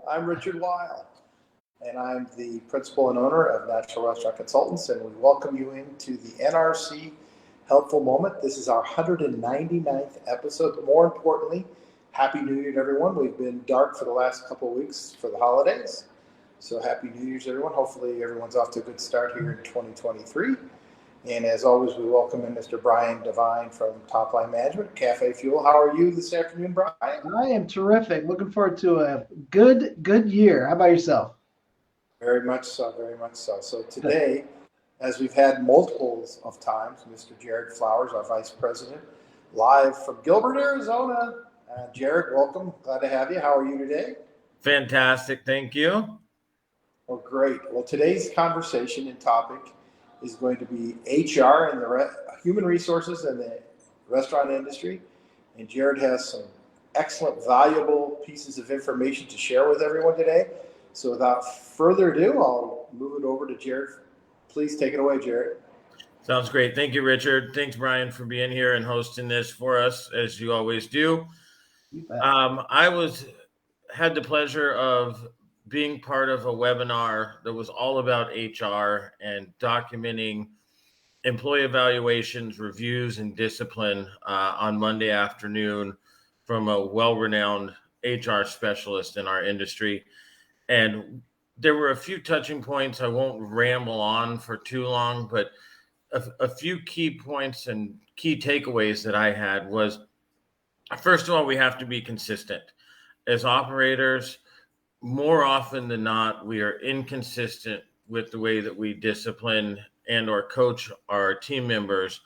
I'm Richard Weil, and I'm the principal and owner of National Restaurant Consultants, and we welcome you into the NRC Helpful Moment. This is our 199th episode, but more importantly, Happy New Year to everyone. We've been dark for the last couple of weeks for the holidays, so Happy New Year's, everyone. Hopefully everyone's off to a good start here in 2023. And as always, we welcome in Mr. Brian Devine from Top Line Management, Cafe Fuel. How are you this afternoon, Brian? I am terrific. Looking forward to a good year. How about yourself? Very much so, very much so. So today, as we've had multiples of times, Mr. Jared Flowers, our Vice President, live from Gilbert, Arizona. Jared, welcome. Glad to have you. How are you today? Fantastic. Thank you. Well, great. Well, today's conversation and topic is going to be HR and the human resources in the restaurant industry. And Jared has some excellent, valuable pieces of information to share with everyone today. So without further ado, I'll move it over to Jared. Please take it away, Jared. Sounds great. Thank you, Richard. Thanks, Brian, for being here and hosting this for us, as you always do. I had the pleasure of being part of a webinar that was all about HR and documenting employee evaluations, reviews, and discipline on Monday afternoon from a well-renowned HR specialist in our industry. And there were a few touching points. I won't ramble on for too long, but a few key points and key takeaways that I had was, first of all, we have to be consistent. As operators, more often than not, we are inconsistent with the way that we discipline and or coach our team members,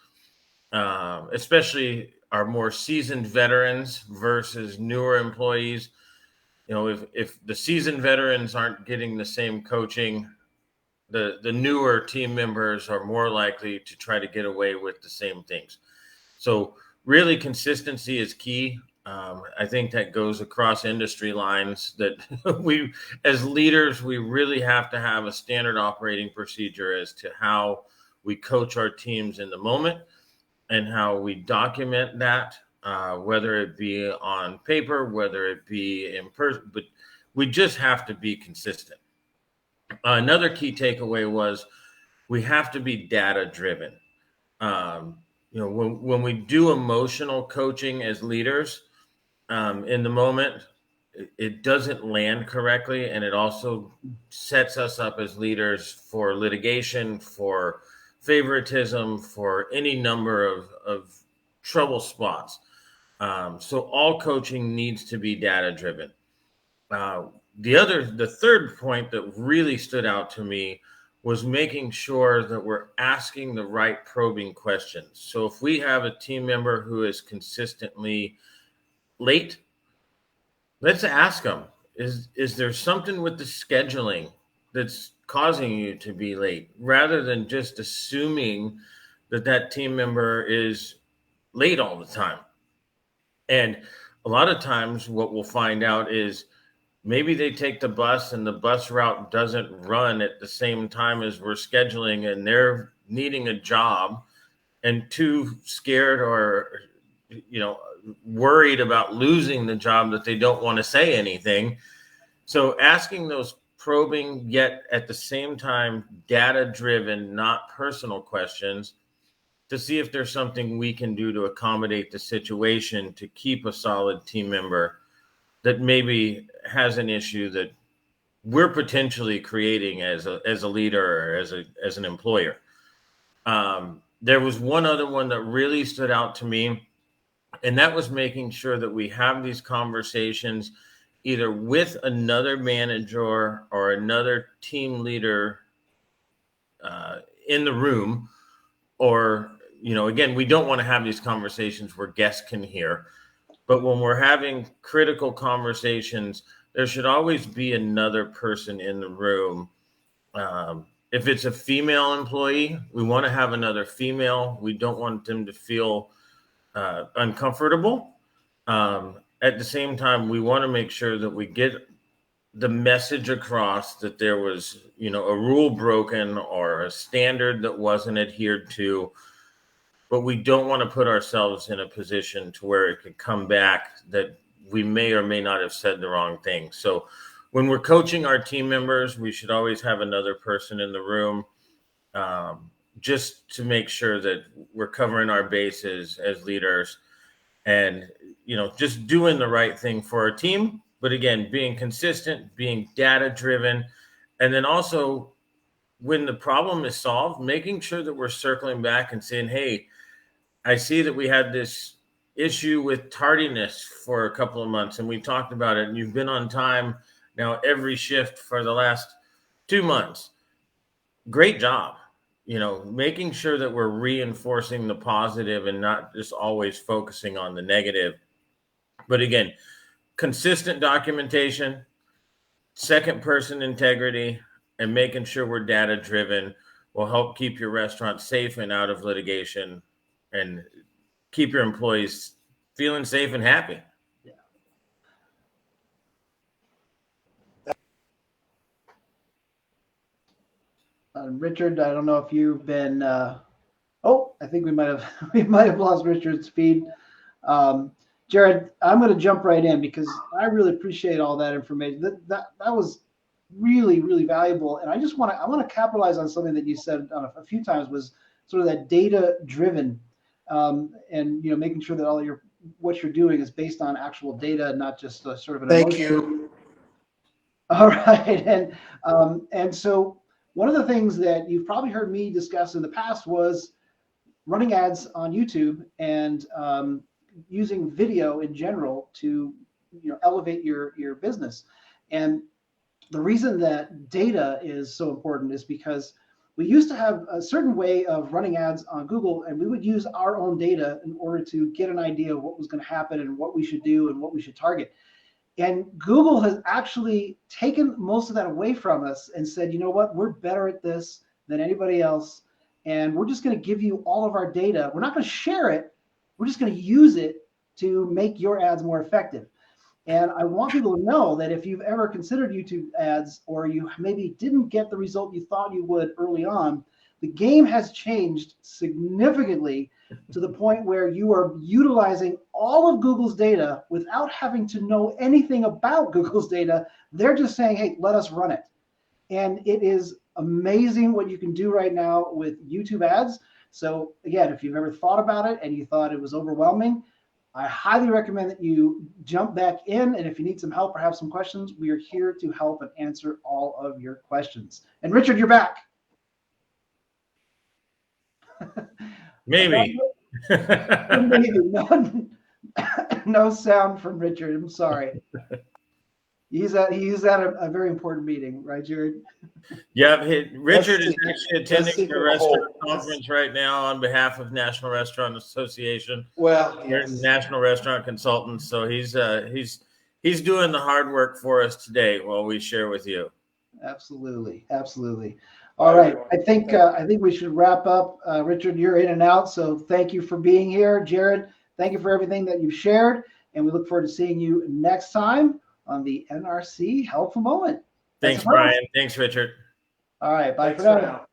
especially our more seasoned veterans versus newer employees. You know, if the seasoned veterans aren't getting the same coaching, the newer team members are more likely to try to get away with the same things. So really, consistency is key. I think that goes across industry lines, that we, as leaders, we really have to have a standard operating procedure as to how we coach our teams in the moment and how we document that, whether it be on paper, whether it be in person, but we just have to be consistent. Another key takeaway was we have to be data driven. When we do emotional coaching as leaders, in the moment, it doesn't land correctly, and it also sets us up as leaders for litigation, for favoritism, for any number of trouble spots. So all coaching needs to be data driven. The third point that really stood out to me was making sure that we're asking the right probing questions. So if we have a team member who is consistently late, let's ask them, is there something with the scheduling that's causing you to be late, rather than just assuming that team member is late all the time. And a lot of times what we'll find out is maybe they take the bus and the bus route doesn't run at the same time as we're scheduling, and they're needing a job and too scared or, worried about losing the job that they don't want to say anything. So asking those probing, yet at the same time, data-driven, not personal questions, to see if there's something we can do to accommodate the situation to keep a solid team member that maybe has an issue that we're potentially creating as a leader or as an employer. There was one other one that really stood out to me, and that was making sure that we have these conversations either with another manager or another team leader in the room, or, again, we don't want to have these conversations where guests can hear. But when we're having critical conversations, there should always be another person in the room. If it's a female employee, we want to have another female. We don't want them to feel uncomfortable. At the same time, we want to make sure that we get the message across that there was, a rule broken or a standard that wasn't adhered to, but we don't want to put ourselves in a position to where it could come back that we may or may not have said the wrong thing. So when we're coaching our team members, we should always have another person in the room, just to make sure that we're covering our bases as leaders and, just doing the right thing for our team. But again, being consistent, being data driven, and then also when the problem is solved, making sure that we're circling back and saying, hey, I see that we had this issue with tardiness for a couple of months and we talked about it and you've been on time now every shift for the last 2 months. Great job. Making sure that we're reinforcing the positive and not just always focusing on the negative. But again, consistent documentation, second person integrity, and making sure we're data driven will help keep your restaurant safe and out of litigation and keep your employees feeling safe and happy. Richard, I don't know if you've been. I think we might have lost Richard's feed. Jared, I'm going to jump right in because I really appreciate all that information. That was really, really valuable, and I want to capitalize on something that you said a few times, was sort of that data driven, and making sure that what you're doing is based on actual data, not just sort of an Thank emotion. you. All right, and so one of the things that you've probably heard me discuss in the past was running ads on YouTube and using video in general to elevate your business. And the reason that data is so important is because we used to have a certain way of running ads on Google, and we would use our own data in order to get an idea of what was going to happen and what we should do and what we should target. And Google has actually taken most of that away from us and said, you know what, we're better at this than anybody else. And we're just going to give you all of our data. We're not going to share it. We're just going to use it to make your ads more effective. And I want people to know that if you've ever considered YouTube ads, or you maybe didn't get the result you thought you would early on, the game has changed significantly to the point where you are utilizing all of Google's data without having to know anything about Google's data. They're just saying, hey, let us run it. And it is amazing what you can do right now with YouTube ads. So again, if you've ever thought about it and you thought it was overwhelming, I highly recommend that you jump back in. And if you need some help or have some questions, we are here to help and answer all of your questions. And Richard, you're back. Maybe. Maybe. No sound from Richard. I'm sorry. He's at a very important meeting, right, Jared? Yeah, Richard is actually attending the restaurant conference right now on behalf of National Restaurant Association. Well, yes. National Restaurant Consultants. So he's doing the hard work for us today while we share with you. Absolutely. All right. I think we should wrap up. Richard, you're in and out, so thank you for being here. Jared, thank you for everything that you've shared, and we look forward to seeing you next time on the NRC Helpful Moment. Thanks, Brian. Thanks, Richard. All right. Bye for now.